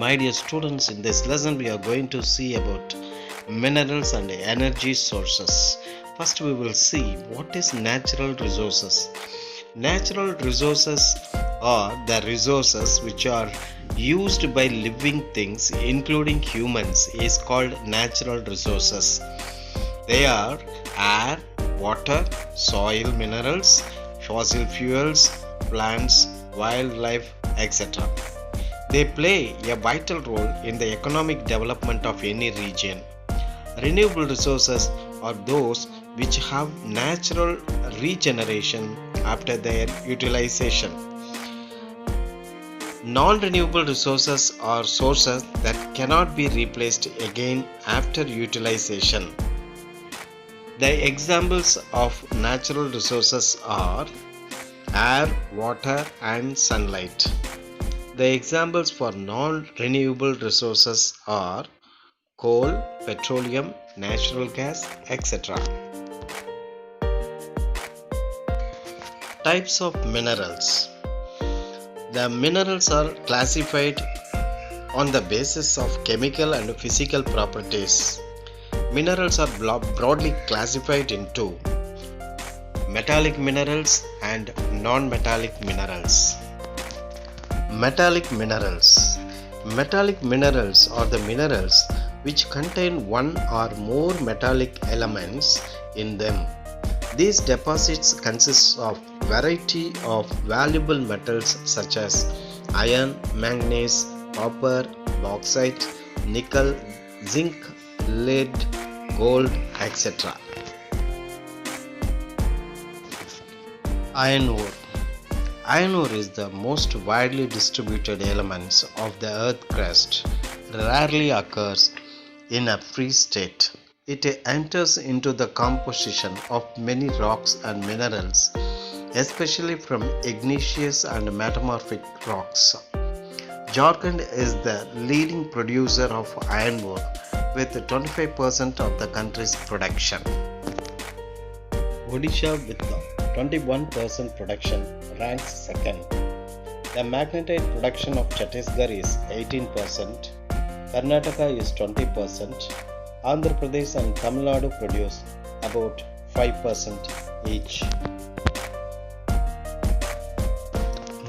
My dear students, in this lesson we are going to see about minerals and energy sources. First we will see what is natural resources. Natural resources are the resources which are used by living things including humans is called natural resources. They are air, water, soil minerals, fossil fuels, plants, wildlife, etc. They play a vital role in the economic development of any region. Renewable resources are those which have natural regeneration after their utilization. Non-renewable resources are sources that cannot be replaced again after utilization. The examples of natural resources are air, water, and sunlight. The examples for non-renewable resources are coal, petroleum, natural gas, etc. Types of minerals. The minerals are classified on the basis of chemical and physical properties. Minerals are broadly classified into metallic minerals and non-metallic minerals. Metallic minerals. Metallic minerals are the minerals which contain one or more metallic elements in them. These deposits consist of variety of valuable metals such as iron, manganese, copper, bauxite, nickel, zinc, lead, gold, etc. Iron ore. Iron ore is the most widely distributed element of the earth crust. Rarely occurs in a free state. It enters into the composition of many rocks and minerals, especially from igneous and metamorphic rocks. Jharkhand is the leading producer of iron ore with 25% of the country's production. Odisha with 21% production ranks second. The magnetite production of Chhattisgarh is 18%, Karnataka is 20%, Andhra Pradesh and Tamil Nadu produce about 5% each.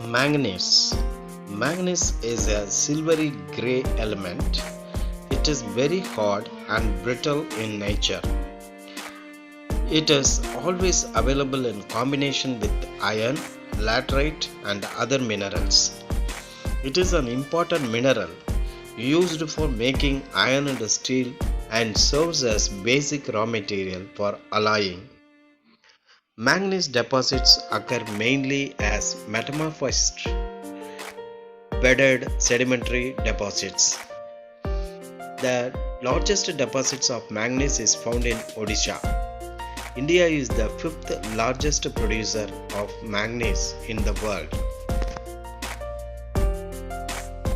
Manganese. Manganese is a silvery grey element. It is very hard and brittle in nature. It is always available in combination with iron, laterite and other minerals. It is an important mineral used for making iron and steel and serves as basic raw material for alloying. Manganese deposits occur mainly as metamorphosed bedded sedimentary deposits. The largest deposits of manganese is found in Odisha. India is the fifth largest producer of manganese in the world.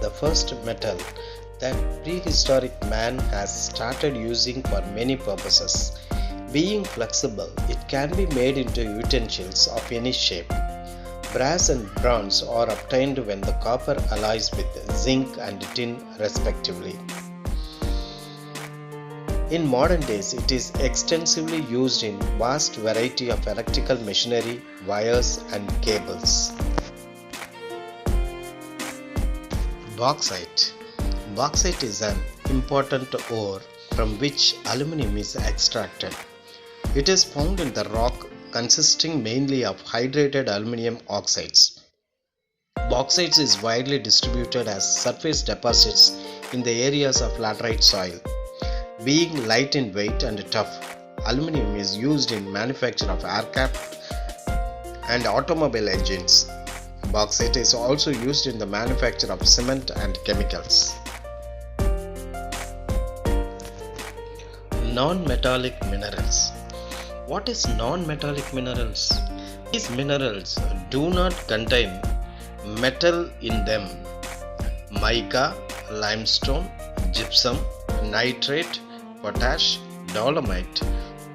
The first metal that prehistoric man has started using for many purposes. Being flexible, it can be made into utensils of any shape. Brass and bronze are obtained when the copper alloys with zinc and tin respectively. In modern days, it is extensively used in vast variety of electrical machinery, wires and cables. Bauxite. Bauxite is an important ore from which aluminum is extracted. It is found in the rock consisting mainly of hydrated aluminum oxides. Bauxite is widely distributed as surface deposits in the areas of laterite soil. Being light in weight and tough, aluminum is used in manufacture of aircraft and automobile engines. Bauxite is also used in the manufacture of cement and chemicals. Non-metallic minerals. What is non-metallic minerals? These minerals do not contain metal in them. Mica, limestone, gypsum, nitrate, potash, dolomite,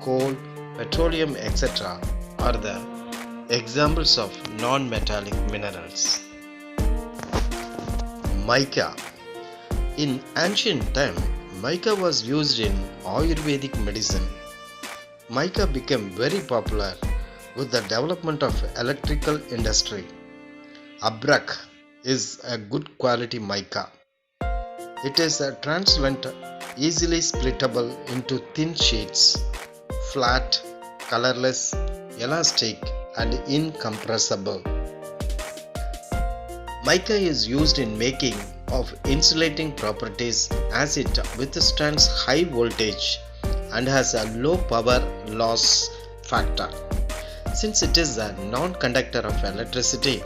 coal, petroleum, etc. are the examples of non-metallic minerals. Mica. In ancient time, mica was used in Ayurvedic medicine. Mica became very popular with the development of electrical industry. Abrak is a good quality mica. It is a translucent, easily splittable into thin sheets, flat, colorless, elastic, and incompressible. Mica is used in making of insulating properties as it withstands high voltage and has a low power loss factor. Since it is a non-conductor of electricity,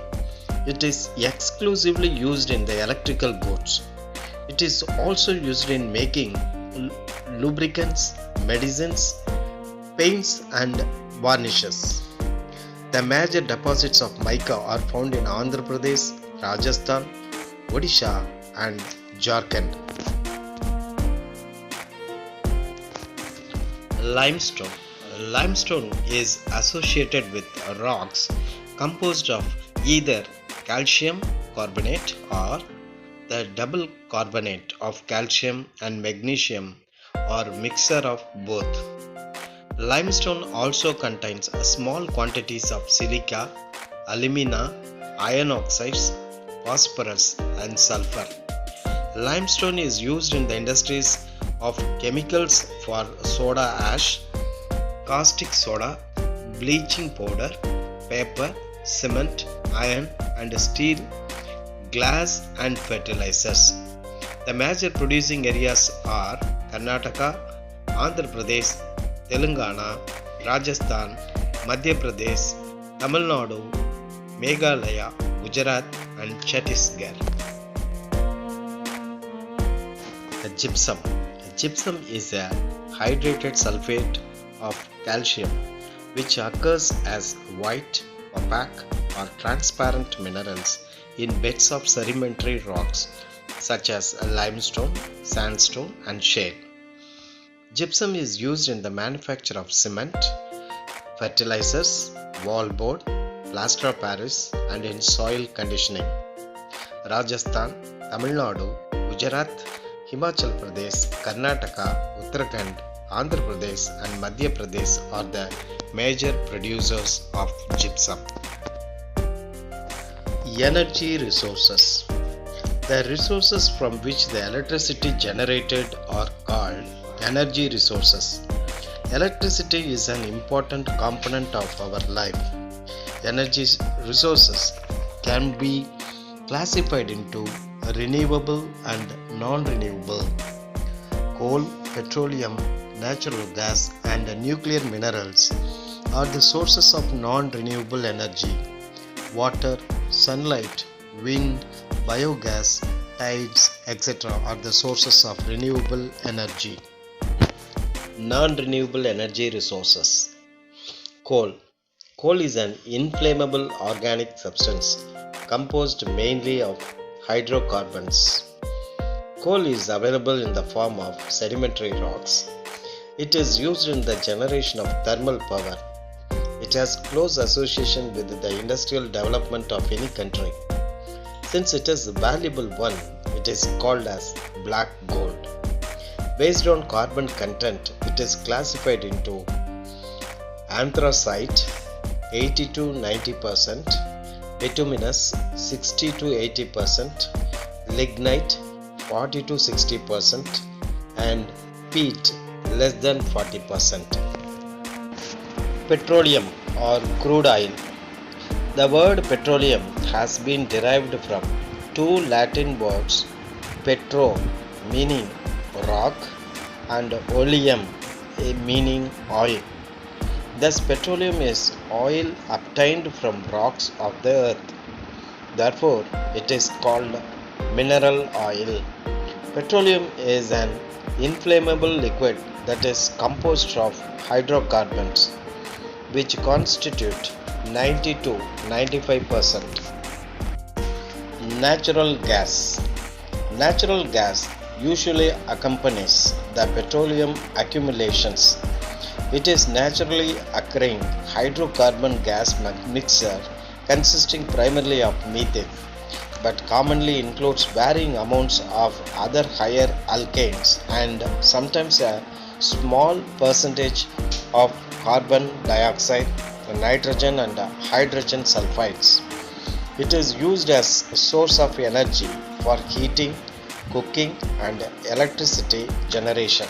it is exclusively used in the electrical goods. It is also used in making lubricants, medicines, paints and varnishes. The major deposits of mica are found in Andhra Pradesh, Rajasthan, Odisha and Jharkhand. Limestone. Limestone is associated with rocks composed of either calcium carbonate or the double carbonate of calcium and magnesium or mixture of both. Limestone also contains small quantities of silica, alumina, iron oxides, phosphorus and sulfur. Limestone is used in the industries of chemicals for soda ash, caustic soda, bleaching powder, paper, cement, iron and steel, glass and fertilizers. The major producing areas are Karnataka, Andhra Pradesh, Telangana, Rajasthan, Madhya Pradesh, Tamil Nadu, Meghalaya, Gujarat and Chhattisgarh. The gypsum. Gypsum is a hydrated sulfate of calcium which occurs as white, opaque or transparent minerals in beds of sedimentary rocks such as limestone, sandstone and shale. Gypsum is used in the manufacture of cement, fertilizers, wallboard, plaster of Paris and in soil conditioning. Rajasthan, Tamil Nadu, Gujarat, Himachal Pradesh, Karnataka, Uttarakhand, Andhra Pradesh and Madhya Pradesh are the major producers of gypsum. Energy resources. The resources from which the electricity generated are called energy resources. Electricity is an important component of our life. Energy resources can be classified into renewable and non-renewable. Coal, petroleum, natural gas and nuclear minerals are the sources of non-renewable energy. Water, sunlight, wind, biogas, tides, etc. are the sources of renewable energy. Non-renewable energy resources. Coal. Coal is an inflammable organic substance composed mainly of hydrocarbons. Coal is available in the form of sedimentary rocks. It is used in the generation of thermal power. It has close association with the industrial development of any country. Since it is a valuable one, it is called as black gold. Based on carbon content, it is classified into anthracite 80 to 90%, bituminous 60 to 80%, lignite 40 to 60% and peat less than 40%. Petroleum or crude oil. The word petroleum has been derived from two Latin words, petro meaning rock and oleum meaning oil. Thus petroleum is oil obtained from rocks of the earth. Therefore it is called mineral oil. Petroleum is an inflammable liquid that is composed of hydrocarbons which constitute 90 to 95%. Natural gas. Natural gas usually accompanies the petroleum accumulations. It is naturally occurring hydrocarbon gas mixture consisting primarily of methane. but commonly includes varying amounts of other higher alkanes and sometimes a small percentage of carbon dioxide, nitrogen, and hydrogen sulfides. It is used as a source of energy for heating, cooking, and electricity generation.